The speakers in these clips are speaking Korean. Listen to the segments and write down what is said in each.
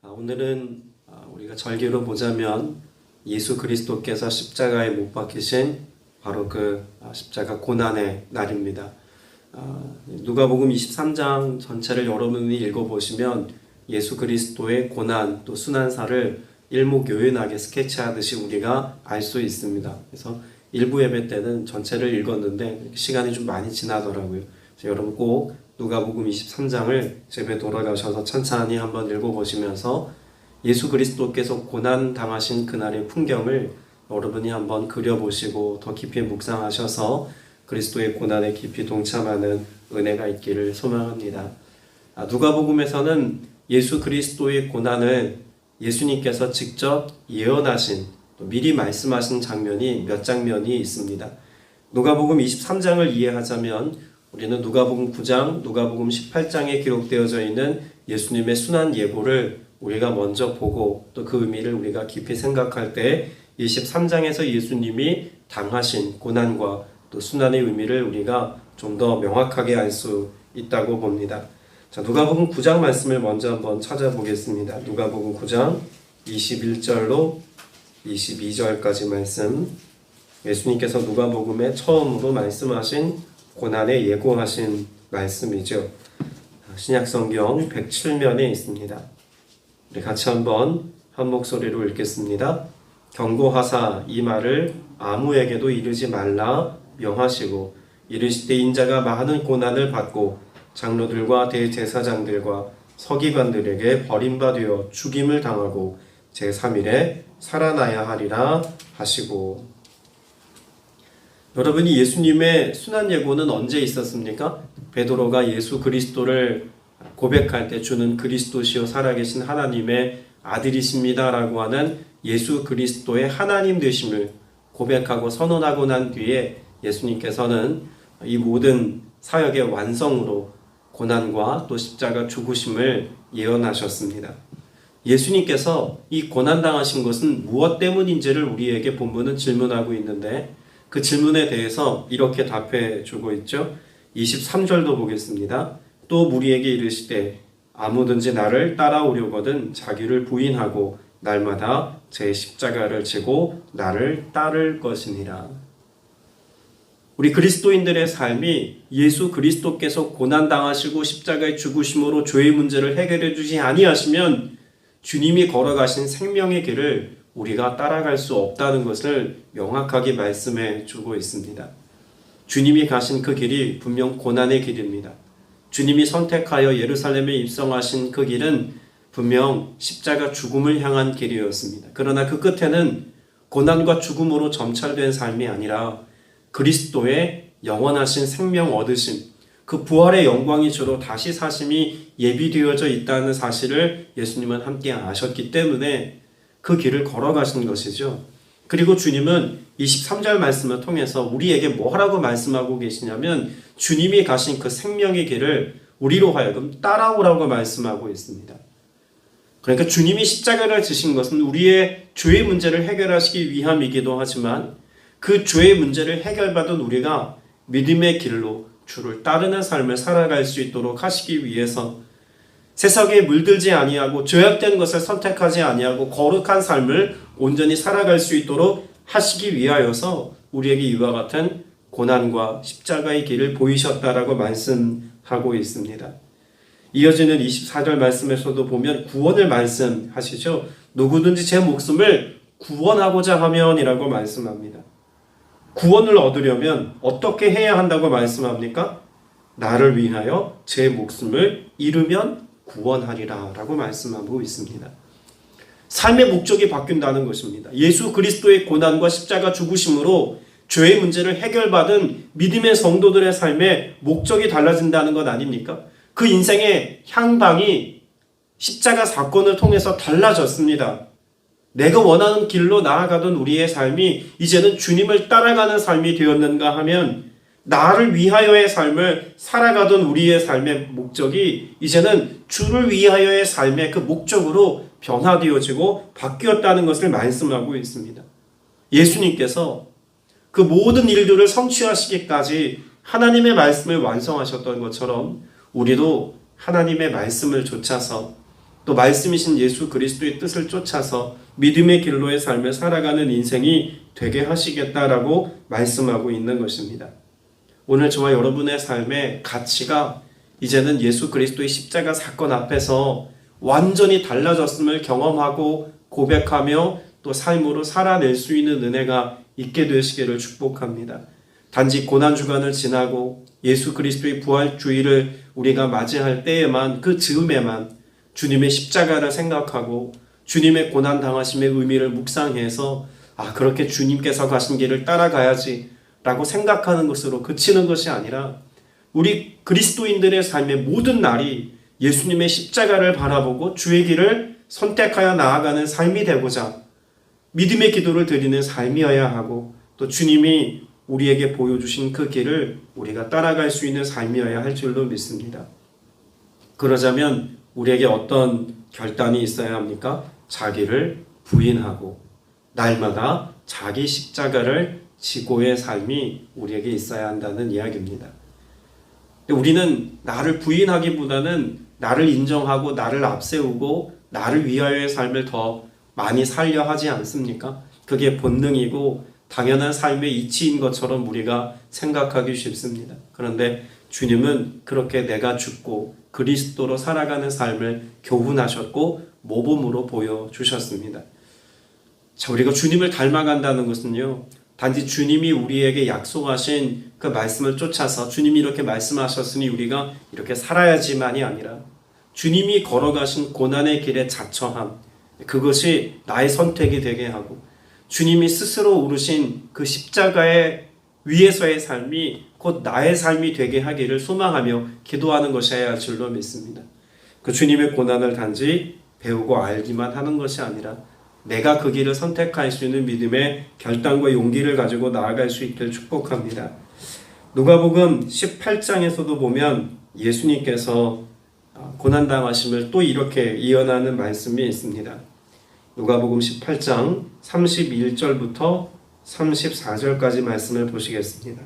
오늘은 우리가 절기로 보자면 예수 그리스도께서 십자가에 못 박히신 바로 그 십자가 고난의 날입니다. 누가복음 23장 전체를 여러분이 읽어보시면 예수 그리스도의 고난 또 순환사를 일목요연하게 스케치하듯이 우리가 알 수 있습니다. 그래서 일부 예배 때는 전체를 읽었는데 시간이 좀 많이 지나더라고요. 그래서 여러분 꼭 누가복음 23장을 집에 돌아가셔서 천천히 한번 읽어보시면서 예수 그리스도께서 고난 당하신 그날의 풍경을 여러분이 한번 그려보시고 더 깊이 묵상하셔서 그리스도의 고난에 깊이 동참하는 은혜가 있기를 소망합니다. 누가복음에서는 예수 그리스도의 고난을 예수님께서 직접 예언하신 또 미리 말씀하신 장면이 몇 장면이 있습니다. 누가복음 23장을 이해하자면 우리는 누가복음 9장, 누가복음 18장에 기록되어져 있는 예수님의 순환 예고를 우리가 먼저 보고 또 그 의미를 우리가 깊이 생각할 때 23장에서 예수님이 당하신 고난과 또 순환의 의미를 우리가 좀 더 명확하게 알 수 있다고 봅니다. 자, 누가복음 9장 말씀을 먼저 한번 찾아보겠습니다. 누가복음 9장 21절로 22절까지 말씀. 예수님께서 누가복음에 처음으로 말씀하신 고난에 예고하신 말씀이죠. 신약성경 107면에 있습니다. 우리 같이 한번 한 목소리로 읽겠습니다. 경고하사 이 말을 아무에게도 이르지 말라 명하시고 이르시되 인자가 많은 고난을 받고 장로들과 대제사장들과 서기관들에게 버림받아 죽임을 당하고 제3일에 살아나야 하리라 하시고. 여러분이 예수님의 순환 예고는 언제 있었습니까? 베드로가 예수 그리스도를 고백할 때 주는 그리스도시요 살아계신 하나님의 아들이십니다 라고 하는 예수 그리스도의 하나님 되심을 고백하고 선언하고 난 뒤에 예수님께서는 이 모든 사역의 완성으로 고난과 또 십자가 죽으심을 예언하셨습니다. 예수님께서 이 고난당하신 것은 무엇 때문인지를 우리에게 본문은 질문하고 있는데 그 질문에 대해서 이렇게 답해 주고 있죠. 23절도 보겠습니다. 또 무리에게 이르시되 아무든지 나를 따라오려거든 자기를 부인하고 날마다 제 십자가를 지고 나를 따를 것이니라. 우리 그리스도인들의 삶이 예수 그리스도께서 고난당하시고 십자가에 죽으심으로 죄의 문제를 해결해 주지 아니하시면 주님이 걸어가신 생명의 길을 우리가 따라갈 수 없다는 것을 명확하게 말씀해 주고 있습니다. 주님이 가신 그 길이 분명 고난의 길입니다. 주님이 선택하여 예루살렘에 입성하신 그 길은 분명 십자가 죽음을 향한 길이었습니다. 그러나 그 끝에는 고난과 죽음으로 점철된 삶이 아니라 그리스도의 영원하신 생명 얻으심, 그 부활의 영광이 주로 다시 사심이 예비되어져 있다는 사실을 예수님은 함께 아셨기 때문에 그 길을 걸어가신 것이죠. 그리고 주님은 23절 말씀을 통해서 우리에게 뭐라고 말씀하고 계시냐면 주님이 가신 그 생명의 길을 우리로 하여금 따라오라고 말씀하고 있습니다. 그러니까 주님이 십자가를 지신 것은 우리의 죄의 문제를 해결하시기 위함이기도 하지만 그 죄의 문제를 해결받은 우리가 믿음의 길로 주를 따르는 삶을 살아갈 수 있도록 하시기 위해서 세상에 물들지 아니하고 죄악된 것을 선택하지 아니하고 거룩한 삶을 온전히 살아갈 수 있도록 하시기 위하여서 우리에게 이와 같은 고난과 십자가의 길을 보이셨다라고 말씀하고 있습니다. 이어지는 24절 말씀에서도 보면 구원을 말씀하시죠. 누구든지 제 목숨을 구원하고자 하면이라고 말씀합니다. 구원을 얻으려면 어떻게 해야 한다고 말씀합니까? 나를 위하여 제 목숨을 잃으면 구원하리라 라고 말씀하고 있습니다. 삶의 목적이 바뀐다는 것입니다. 예수 그리스도의 고난과 십자가 죽으심으로 죄의 문제를 해결받은 믿음의 성도들의 삶의 목적이 달라진다는 것 아닙니까? 그 인생의 향방이 십자가 사건을 통해서 달라졌습니다. 내가 원하는 길로 나아가던 우리의 삶이 이제는 주님을 따라가는 삶이 되었는가 하면 나를 위하여의 삶을 살아가던 우리의 삶의 목적이 이제는 주를 위하여의 삶의 그 목적으로 변화되어지고 바뀌었다는 것을 말씀하고 있습니다. 예수님께서 그 모든 일들을 성취하시기까지 하나님의 말씀을 완성하셨던 것처럼 우리도 하나님의 말씀을 좇아서 또 말씀이신 예수 그리스도의 뜻을 쫓아서 믿음의 길로의 삶을 살아가는 인생이 되게 하시겠다라고 말씀하고 있는 것입니다. 오늘 저와 여러분의 삶의 가치가 이제는 예수 그리스도의 십자가 사건 앞에서 완전히 달라졌음을 경험하고 고백하며 또 삶으로 살아낼 수 있는 은혜가 있게 되시기를 축복합니다. 단지 고난주간을 지나고 예수 그리스도의 부활주의를 우리가 맞이할 때에만, 그 즈음에만 주님의 십자가를 생각하고 주님의 고난당하심의 의미를 묵상해서 그렇게 주님께서 가신 길을 따라가야지 라고 생각하는 것으로 그치는 것이 아니라 우리 그리스도인들의 삶의 모든 날이 예수님의 십자가를 바라보고 주의 길을 선택하여 나아가는 삶이 되고자 믿음의 기도를 드리는 삶이어야 하고, 또 주님이 우리에게 보여주신 그 길을 우리가 따라갈 수 있는 삶이어야 할 줄로 믿습니다. 그러자면 우리에게 어떤 결단이 있어야 합니까? 자기를 부인하고 날마다 자기 십자가를 지고의 삶이 우리에게 있어야 한다는 이야기입니다. 우리는 나를 부인하기보다는 나를 인정하고 나를 앞세우고 나를 위하여의 삶을 더 많이 살려 하지 않습니까? 그게 본능이고 당연한 삶의 이치인 것처럼 우리가 생각하기 쉽습니다. 그런데 주님은 그렇게 내가 죽고 그리스도로 살아가는 삶을 교훈하셨고 모범으로 보여주셨습니다. 자, 우리가 주님을 닮아간다는 것은요, 단지 주님이 우리에게 약속하신 그 말씀을 쫓아서 주님이 이렇게 말씀하셨으니 우리가 이렇게 살아야지만이 아니라 주님이 걸어가신 고난의 길의 자처함, 그것이 나의 선택이 되게 하고 주님이 스스로 오르신 그 십자가의 위에서의 삶이 곧 나의 삶이 되게 하기를 소망하며 기도하는 것이어야 할 줄로 믿습니다. 그 주님의 고난을 단지 배우고 알기만 하는 것이 아니라 내가 그 길을 선택할 수 있는 믿음의 결단과 용기를 가지고 나아갈 수 있기를 축복합니다. 누가복음 18장에서도 보면 예수님께서 고난당하심을 또 이렇게 이어나는 말씀이 있습니다. 누가복음 18장 31절부터 34절까지 말씀을 보시겠습니다.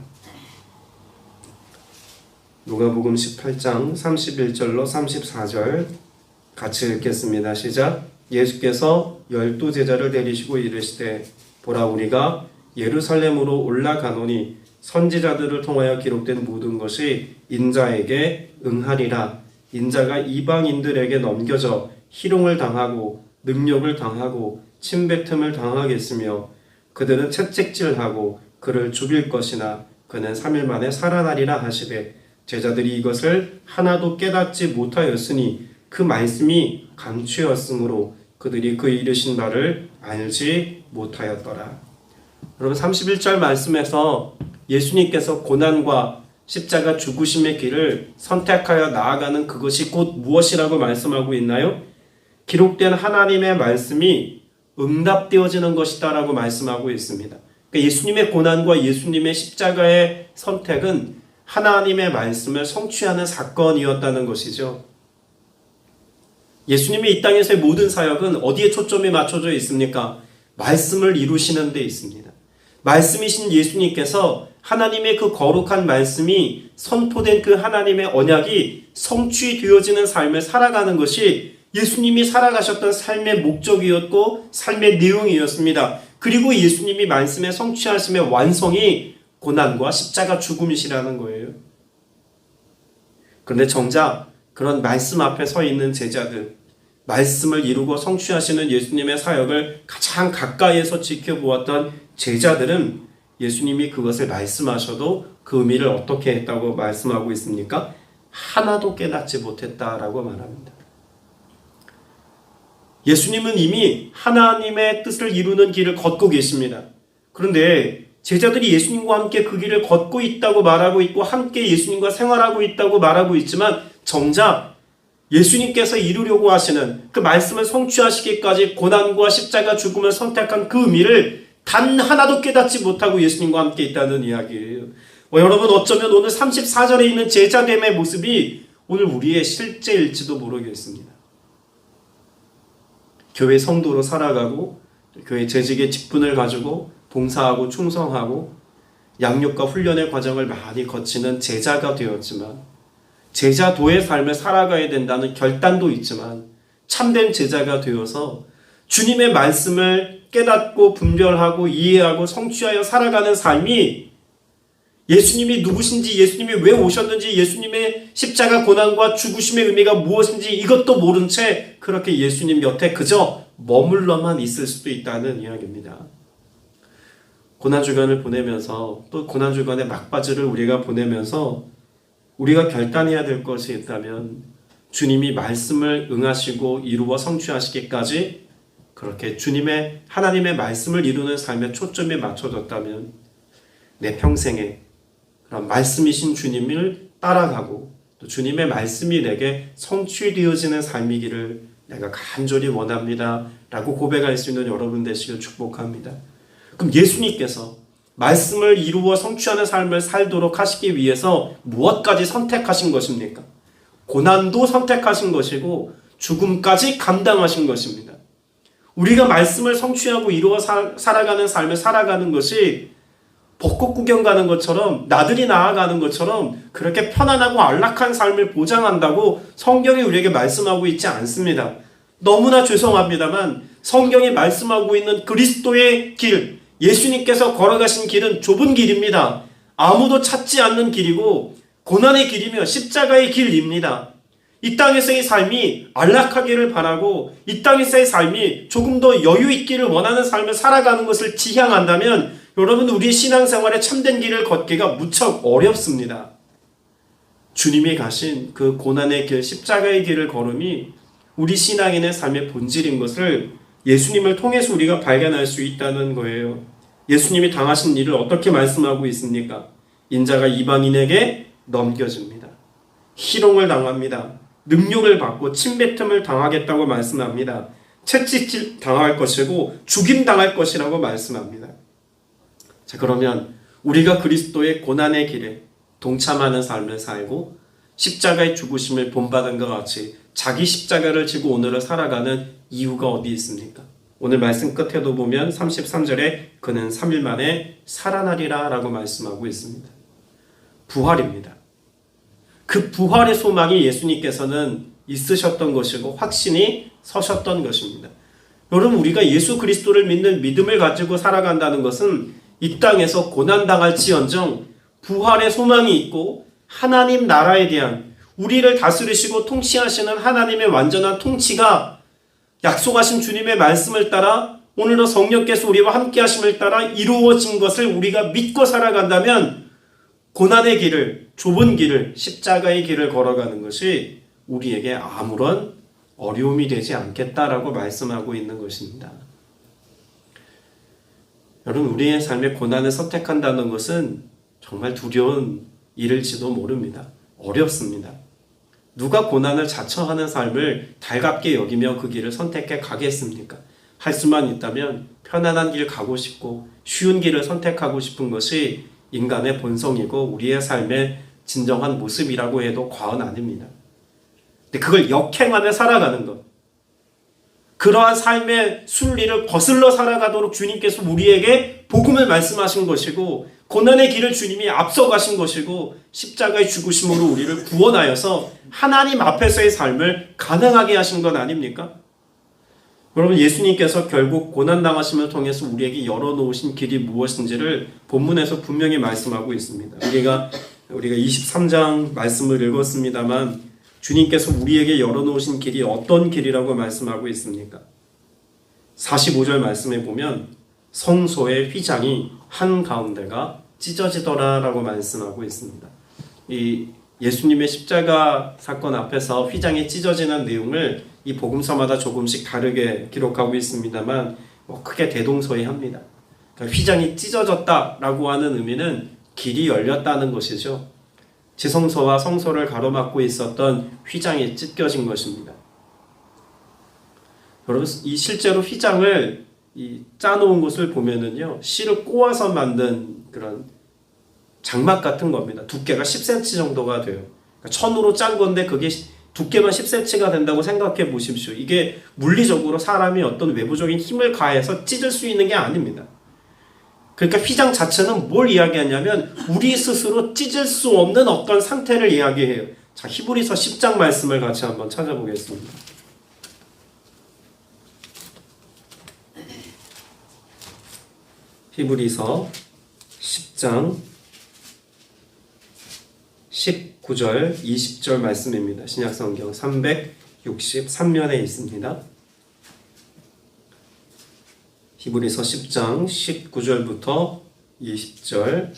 누가복음 18장 31절로 34절 같이 읽겠습니다. 시작. 예수께서 12제자를 데리시고 이르시되 보라 우리가 예루살렘으로 올라가노니 선지자들을 통하여 기록된 모든 것이 인자에게 응하리라. 인자가 이방인들에게 넘겨져 희롱을 당하고 능력을 당하고 침뱉음을 당하겠으며 그들은 채찍질하고 그를 죽일 것이나 그는 3일 만에 살아나리라 하시되 제자들이 이것을 하나도 깨닫지 못하였으니 그 말씀이 감추었으므로 그들이 그 이르신 바를 알지 못하였더라. 여러분 31절 말씀에서 예수님께서 고난과 십자가 죽으심의 길을 선택하여 나아가는 그것이 곧 무엇이라고 말씀하고 있나요? 기록된 하나님의 말씀이 응답되어지는 것이다 라고 말씀하고 있습니다. 그러니까 예수님의 고난과 예수님의 십자가의 선택은 하나님의 말씀을 성취하는 사건이었다는 것이죠. 예수님이 이 땅에서의 모든 사역은 어디에 초점이 맞춰져 있습니까? 말씀을 이루시는 데 있습니다. 말씀이신 예수님께서 하나님의 그 거룩한 말씀이 선포된 그 하나님의 언약이 성취되어지는 삶을 살아가는 것이 예수님이 살아가셨던 삶의 목적이었고 삶의 내용이었습니다. 그리고 예수님이 말씀의 성취하심의 완성이 고난과 십자가 죽음이시라는 거예요. 그런데 정작 그런 말씀 앞에 서 있는 제자들, 말씀을 이루고 성취하시는 예수님의 사역을 가장 가까이에서 지켜보았던 제자들은 예수님이 그것을 말씀하셔도 그 의미를 어떻게 했다고 말씀하고 있습니까? 하나도 깨닫지 못했다라고 말합니다. 예수님은 이미 하나님의 뜻을 이루는 길을 걷고 계십니다. 그런데 제자들이 예수님과 함께 그 길을 걷고 있다고 말하고 있고 함께 예수님과 생활하고 있다고 말하고 있지만 정작 예수님께서 이루려고 하시는 그 말씀을 성취하시기까지 고난과 십자가 죽음을 선택한 그 의미를 단 하나도 깨닫지 못하고 예수님과 함께 있다는 이야기예요. 여러분 어쩌면 오늘 34절에 있는 제자됨의 모습이 오늘 우리의 실제일지도 모르겠습니다. 교회 성도로 살아가고 교회 재직의 직분을 가지고 봉사하고 충성하고 양육과 훈련의 과정을 많이 거치는 제자가 되었지만 제자도의 삶을 살아가야 된다는 결단도 있지만 참된 제자가 되어서 주님의 말씀을 깨닫고 분별하고 이해하고 성취하여 살아가는 삶이 예수님이 누구신지, 예수님이 왜 오셨는지, 예수님의 십자가 고난과 죽으심의 의미가 무엇인지 이것도 모른 채 그렇게 예수님 곁에 그저 머물러만 있을 수도 있다는 이야기입니다. 고난주간을 보내면서 또 고난주간의 막바지를 우리가 보내면서 우리가 결단해야 될 것이 있다면 주님이 말씀을 응하시고 이루어 성취하시기까지 그렇게 주님의 하나님의 말씀을 이루는 삶에 초점이 맞춰졌다면 내 평생에 그런 말씀이신 주님을 따라가고 또 주님의 말씀이 내게 성취되어지는 삶이기를 내가 간절히 원합니다 라고 고백할 수 있는 여러분 되시길 축복합니다. 그럼 예수님께서 말씀을 이루어 성취하는 삶을 살도록 하시기 위해서 무엇까지 선택하신 것입니까? 고난도 선택하신 것이고 죽음까지 감당하신 것입니다. 우리가 말씀을 성취하고 이루어 살아가는 삶을 살아가는 것이 벚꽃 구경 가는 것처럼 나들이 나아가는 것처럼 그렇게 편안하고 안락한 삶을 보장한다고 성경이 우리에게 말씀하고 있지 않습니다. 너무나 죄송합니다만 성경이 말씀하고 있는 그리스도의 길, 예수님께서 걸어가신 길은 좁은 길입니다. 아무도 찾지 않는 길이고 고난의 길이며 십자가의 길입니다. 이 땅에서의 삶이 안락하기를 바라고 이 땅에서의 삶이 조금 더 여유 있기를 원하는 삶을 살아가는 것을 지향한다면 여러분 우리의 신앙생활에 참된 길을 걷기가 무척 어렵습니다. 주님이 가신 그 고난의 길, 십자가의 길을 걸음이 우리 신앙인의 삶의 본질인 것을 예수님을 통해서 우리가 발견할 수 있다는 거예요. 예수님이 당하신 일을 어떻게 말씀하고 있습니까? 인자가 이방인에게 넘겨집니다. 희롱을 당합니다. 능욕을 받고 침뱉음을 당하겠다고 말씀합니다. 채찍질 당할 것이고 죽임 당할 것이라고 말씀합니다. 자, 그러면 우리가 그리스도의 고난의 길에 동참하는 삶을 살고 십자가의 죽으심을 본받은 것 같이 자기 십자가를 지고 오늘을 살아가는 이유가 어디 있습니까? 오늘 말씀 끝에도 보면 33절에 그는 3일 만에 살아나리라 라고 말씀하고 있습니다. 부활입니다. 그 부활의 소망이 예수님께서는 있으셨던 것이고 확신이 서셨던 것입니다. 여러분 우리가 예수 그리스도를 믿는 믿음을 가지고 살아간다는 것은 이 땅에서 고난당할지언정 부활의 소망이 있고 하나님 나라에 대한 우리를 다스리시고 통치하시는 하나님의 완전한 통치가 약속하신 주님의 말씀을 따라 오늘도 성령께서 우리와 함께 하심을 따라 이루어진 것을 우리가 믿고 살아간다면 고난의 길을, 좁은 길을, 십자가의 길을 걸어가는 것이 우리에게 아무런 어려움이 되지 않겠다라고 말씀하고 있는 것입니다. 여러분 우리의 삶의 고난을 선택한다는 것은 정말 두려운 일일지도 모릅니다. 어렵습니다. 누가 고난을 자처하는 삶을 달갑게 여기며 그 길을 선택해 가겠습니까? 할 수만 있다면 편안한 길 가고 싶고 쉬운 길을 선택하고 싶은 것이 인간의 본성이고 우리의 삶의 진정한 모습이라고 해도 과언 아닙니다. 근데 그걸 역행하며 살아가는 것, 그러한 삶의 순리를 거슬러 살아가도록 주님께서 우리에게 복음을 말씀하신 것이고 고난의 길을 주님이 앞서가신 것이고 십자가의 죽으심으로 우리를 구원하여서 하나님 앞에서의 삶을 가능하게 하신 것 아닙니까? 여러분 예수님께서 결국 고난당하심을 통해서 우리에게 열어놓으신 길이 무엇인지를 본문에서 분명히 말씀하고 있습니다. 우리가 23장 말씀을 읽었습니다만 주님께서 우리에게 열어놓으신 길이 어떤 길이라고 말씀하고 있습니까? 45절 말씀에 보면 성소의 휘장이 한가운데가 찢어지더라 라고 말씀하고 있습니다. 이 예수님의 십자가 사건 앞에서 휘장이 찢어지는 내용을 이 복음서마다 조금씩 다르게 기록하고 있습니다만 크게 대동소이합니다. 그러니까 휘장이 찢어졌다라고 하는 의미는 길이 열렸다는 것이죠. 지성소와 성소를 가로막고 있었던 휘장이 찢겨진 것입니다. 여러분 이 실제로 휘장을 짜놓은 것을 보면은요 실을 꼬아서 만든 그런 장막 같은 겁니다. 두께가 10cm 정도가 돼요. 그러니까 천으로 짠 건데 그게 두께만 10cm가 된다고 생각해 보십시오. 이게 물리적으로 사람이 어떤 외부적인 힘을 가해서 찢을 수 있는 게 아닙니다. 그러니까 휘장 자체는 뭘 이야기하냐면 우리 스스로 찢을 수 없는 어떤 상태를 이야기해요. 자, 히브리서 10장 말씀을 같이 한번 찾아보겠습니다. 히브리서 10장 19절 20절 말씀입니다. 신약성경 363면에 있습니다. 히브리서 10장 19절부터 20절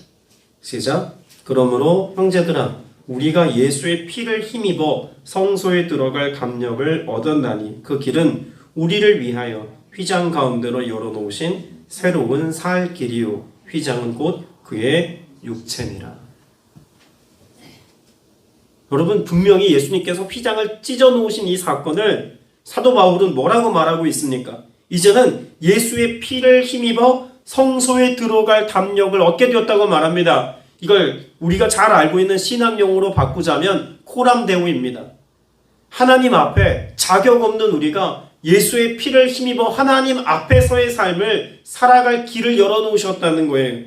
시작. 그러므로 형제들아 우리가 예수의 피를 힘입어 성소에 들어갈 감력을 얻었나니 그 길은 우리를 위하여 휘장 가운데로 열어놓으신 새로운 살 길이요 휘장은 곧 그의 육체니라. 여러분, 분명히 예수님께서 휘장을 찢어 놓으신 이 사건을 사도 바울은 뭐라고 말하고 있습니까? 이제는 예수의 피를 힘입어 성소에 들어갈 담력을 얻게 되었다고 말합니다. 이걸 우리가 잘 알고 있는 신학용어로 바꾸자면 코람데오입니다. 하나님 앞에 자격 없는 우리가 예수의 피를 힘입어 하나님 앞에서의 삶을 살아갈 길을 열어놓으셨다는 거예요.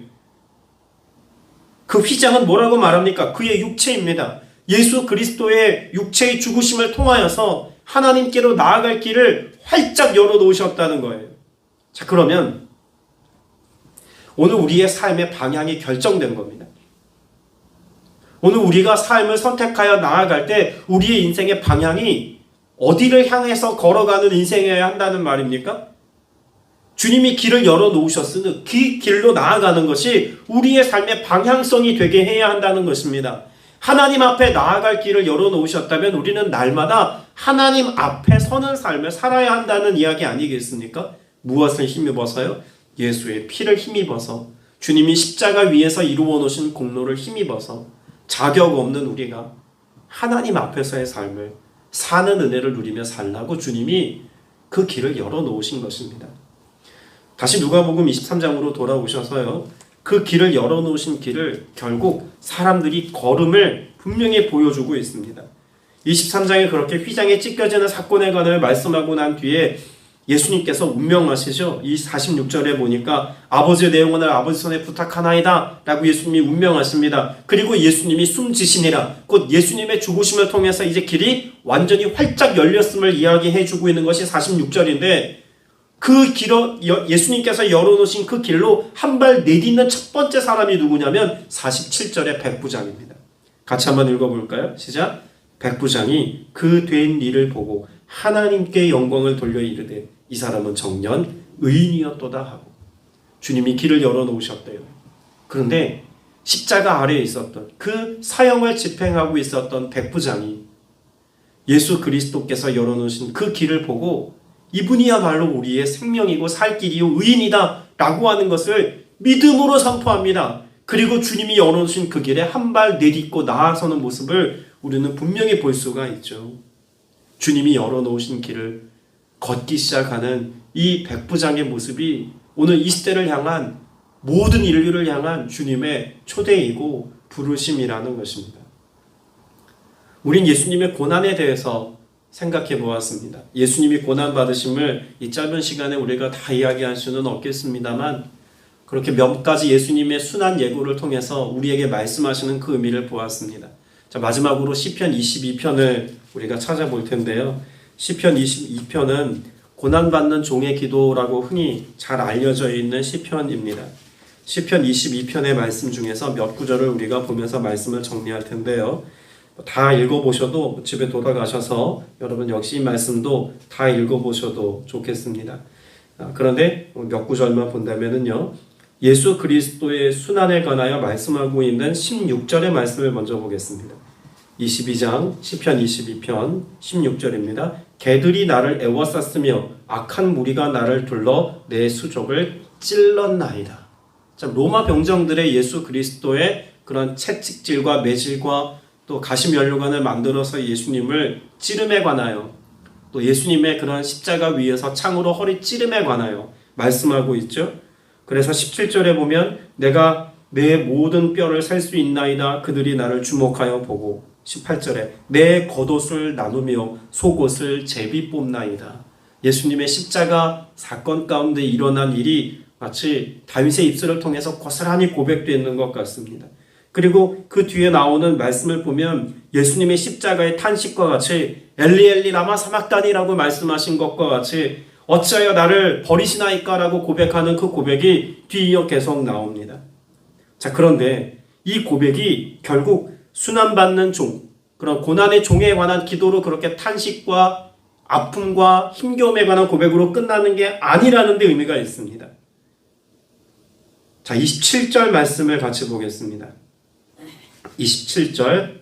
그 휘장은 뭐라고 말합니까? 그의 육체입니다. 예수 그리스도의 육체의 죽으심을 통하여서 하나님께로 나아갈 길을 활짝 열어놓으셨다는 거예요. 자, 그러면 오늘 우리의 삶의 방향이 결정된 겁니다. 오늘 우리가 삶을 선택하여 나아갈 때 우리의 인생의 방향이 어디를 향해서 걸어가는 인생이어야 한다는 말입니까? 주님이 길을 열어놓으셨으니 그 길로 나아가는 것이 우리의 삶의 방향성이 되게 해야 한다는 것입니다. 하나님 앞에 나아갈 길을 열어놓으셨다면 우리는 날마다 하나님 앞에 서는 삶을 살아야 한다는 이야기 아니겠습니까? 무엇을 힘입어서요? 예수의 피를 힘입어서 주님이 십자가 위에서 이루어 놓으신 공로를 힘입어서 자격 없는 우리가 하나님 앞에서의 삶을 사는 은혜를 누리며 살라고 주님이 그 길을 열어놓으신 것입니다. 다시 누가복음 23장으로 돌아오셔서요. 그 길을 열어놓으신 길을 결국 사람들이 걸음을 분명히 보여주고 있습니다. 23장에 그렇게 휘장에 찢겨지는 사건에 관하여 말씀하고 난 뒤에 예수님께서 운명하시죠. 이 46절에 보니까 아버지의 내 영혼을 아버지 손에 부탁하나이다 라고 예수님이 운명하십니다. 그리고 예수님이 숨지시니라. 곧 예수님의 죽으심을 통해서 이제 길이 완전히 활짝 열렸음을 이야기해주고 있는 것이 46절인데 그 길로 예수님께서 열어놓으신 그 길로 한 발 내딛는 첫 번째 사람이 누구냐면 47절의 백부장입니다. 같이 한번 읽어볼까요? 시작. 백부장이 그 된 일을 보고 하나님께 영광을 돌려 이르되 이 사람은 정녕 의인이었도다 하고 주님이 길을 열어놓으셨대요. 그런데 십자가 아래에 있었던 그 사형을 집행하고 있었던 백부장이 예수 그리스도께서 열어놓으신 그 길을 보고 이분이야말로 우리의 생명이고 살 길이요 의인이다 라고 하는 것을 믿음으로 선포합니다. 그리고 주님이 열어놓으신 그 길에 한 발 내딛고 나아서는 모습을 우리는 분명히 볼 수가 있죠. 주님이 열어놓으신 길을 걷기 시작하는 이 백부장의 모습이 오늘 이 시대를 향한 모든 인류를 향한 주님의 초대이고 부르심이라는 것입니다. 우린 예수님의 고난에 대해서 생각해 보았습니다. 예수님이 고난받으심을 이 짧은 시간에 우리가 다 이야기할 수는 없겠습니다만 그렇게 몇 가지 예수님의 순한 예고를 통해서 우리에게 말씀하시는 그 의미를 보았습니다. 자, 마지막으로 시편 22편을 우리가 찾아볼 텐데요. 시편 22편은 고난받는 종의 기도라고 흔히 잘 알려져 있는 시편입니다. 시편 22편의 말씀 중에서 몇 구절을 우리가 보면서 말씀을 정리할 텐데요. 다 읽어보셔도 집에 돌아가셔서 여러분 역시 이 말씀도 다 읽어보셔도 좋겠습니다. 그런데 몇 구절만 본다면요. 예수 그리스도의 순환에 관하여 말씀하고 있는 16절의 말씀을 먼저 보겠습니다. 22장 시편 22편 16절입니다. 개들이 나를 애워쌌으며 악한 무리가 나를 둘러 내 수족을 찔렀나이다. 자, 로마 병정들의 예수 그리스도의 그런 채찍질과 매질과 또 가시면류관을 만들어서 예수님을 찌름에 관하여 또 예수님의 그런 십자가 위에서 창으로 허리 찌름에 관하여 말씀하고 있죠. 그래서 17절에 보면 내가 내 모든 뼈를 셀 수 있나이다. 그들이 나를 주목하여 보고 18절에 내 겉옷을 나누며 속옷을 제비 뽑나이다. 예수님의 십자가 사건 가운데 일어난 일이 마치 다윗의 입술을 통해서 고스란히 고백되는 것 같습니다. 그리고 그 뒤에 나오는 말씀을 보면 예수님의 십자가의 탄식과 같이 엘리 엘리 라마 사막다니라고 말씀하신 것과 같이 어찌하여 나를 버리시나이까라고 고백하는 그 고백이 뒤이어 계속 나옵니다. 자, 그런데 이 고백이 결국 순환받는 종, 그런 고난의 종에 관한 기도로 그렇게 탄식과 아픔과 힘겨움에 관한 고백으로 끝나는 게 아니라는 데 의미가 있습니다. 자, 27절 말씀을 같이 보겠습니다. 27절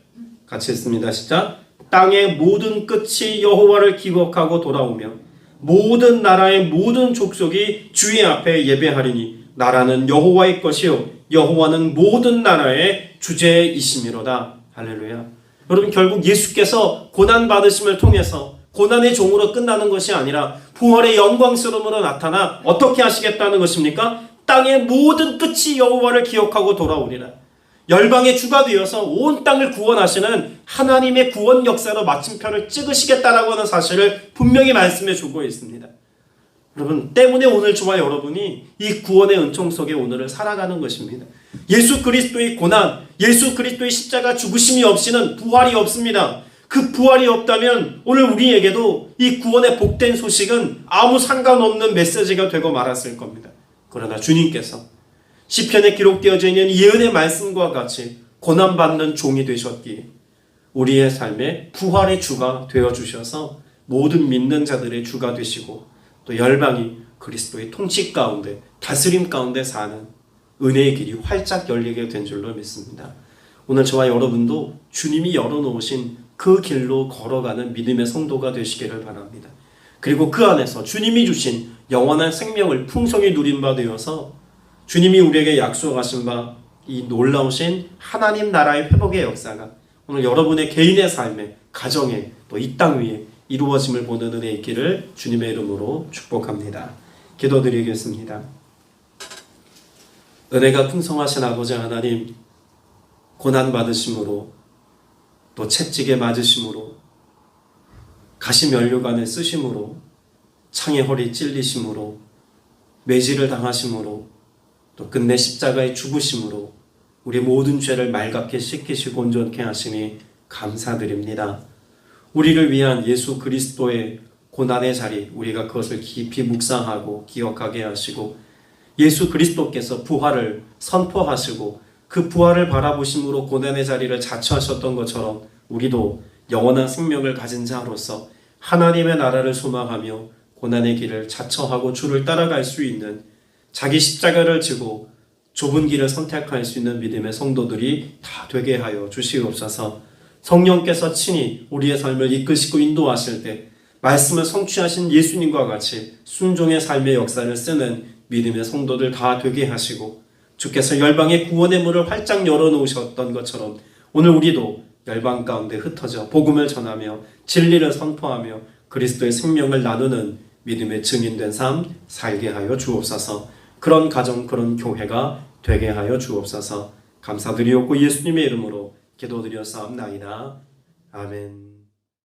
같이 했습니다. 시작. 땅의 모든 끝이 여호와를 기억하고 돌아오며 모든 나라의 모든 족속이 주의 앞에 예배하리니 나라는 여호와의 것이요 여호와는 모든 나라의 주제이심이로다. 할렐루야. 여러분, 결국 예수께서 고난받으심을 통해서 고난의 종으로 끝나는 것이 아니라 부활의 영광스러움으로 나타나 어떻게 하시겠다는 것입니까? 땅의 모든 끝이 여호와를 기억하고 돌아오리라. 열방의 주가 되어서 온 땅을 구원하시는 하나님의 구원 역사로 마침표를 찍으시겠다라고 하는 사실을 분명히 말씀해 주고 있습니다. 여러분, 때문에 오늘 저와 여러분이 이 구원의 은총 속에 오늘을 살아가는 것입니다. 예수 그리스도의 고난, 예수 그리스도의 십자가 죽으심이 없이는 부활이 없습니다. 그 부활이 없다면 오늘 우리에게도 이 구원의 복된 소식은 아무 상관없는 메시지가 되고 말았을 겁니다. 그러나 주님께서 시편에 기록되어져 있는 예언의 말씀과 같이 고난받는 종이 되셨기에 우리의 삶에 부활의 주가 되어주셔서 모든 믿는 자들의 주가 되시고 또 열방이 그리스도의 통치 가운데 다스림 가운데 사는 은혜의 길이 활짝 열리게 된 줄로 믿습니다. 오늘 저와 여러분도 주님이 열어놓으신 그 길로 걸어가는 믿음의 성도가 되시기를 바랍니다. 그리고 그 안에서 주님이 주신 영원한 생명을 풍성히 누린 바 되어서 주님이 우리에게 약속하신 바 이 놀라우신 하나님 나라의 회복의 역사가 오늘 여러분의 개인의 삶에, 가정에, 또 이 땅 위에 이루어짐을 보는 은혜 있기를 주님의 이름으로 축복합니다. 기도드리겠습니다. 은혜가 풍성하신 아버지 하나님, 고난받으심으로 또 채찍에 맞으심으로 가시면류관을 쓰심으로 창에 허리 찔리심으로 매질을 당하심으로 또 끝내 십자가에 죽으심으로 우리 모든 죄를 말갛게 씻기시고 온전케 하시니 감사드립니다. 우리를 위한 예수 그리스도의 고난의 자리, 우리가 그것을 깊이 묵상하고 기억하게 하시고 예수 그리스도께서 부활을 선포하시고 그 부활을 바라보심으로 고난의 자리를 자처하셨던 것처럼 우리도 영원한 생명을 가진 자로서 하나님의 나라를 소망하며 고난의 길을 자처하고 주를 따라갈 수 있는 자기 십자가를 지고 좁은 길을 선택할 수 있는 믿음의 성도들이 다 되게 하여 주시옵소서. 성령께서 친히 우리의 삶을 이끄시고 인도하실 때 말씀을 성취하신 예수님과 같이 순종의 삶의 역사를 쓰는 믿음의 성도들 다 되게 하시고 주께서 열방의 구원의 문을 활짝 열어놓으셨던 것처럼 오늘 우리도 열방 가운데 흩어져 복음을 전하며 진리를 선포하며 그리스도의 생명을 나누는 믿음의 증인된 삶 살게 하여 주옵소서. 그런 가정, 그런 교회가 되게 하여 주옵소서. 감사드리옵고 예수님의 이름으로 기도드렸사옵나이다. 아멘.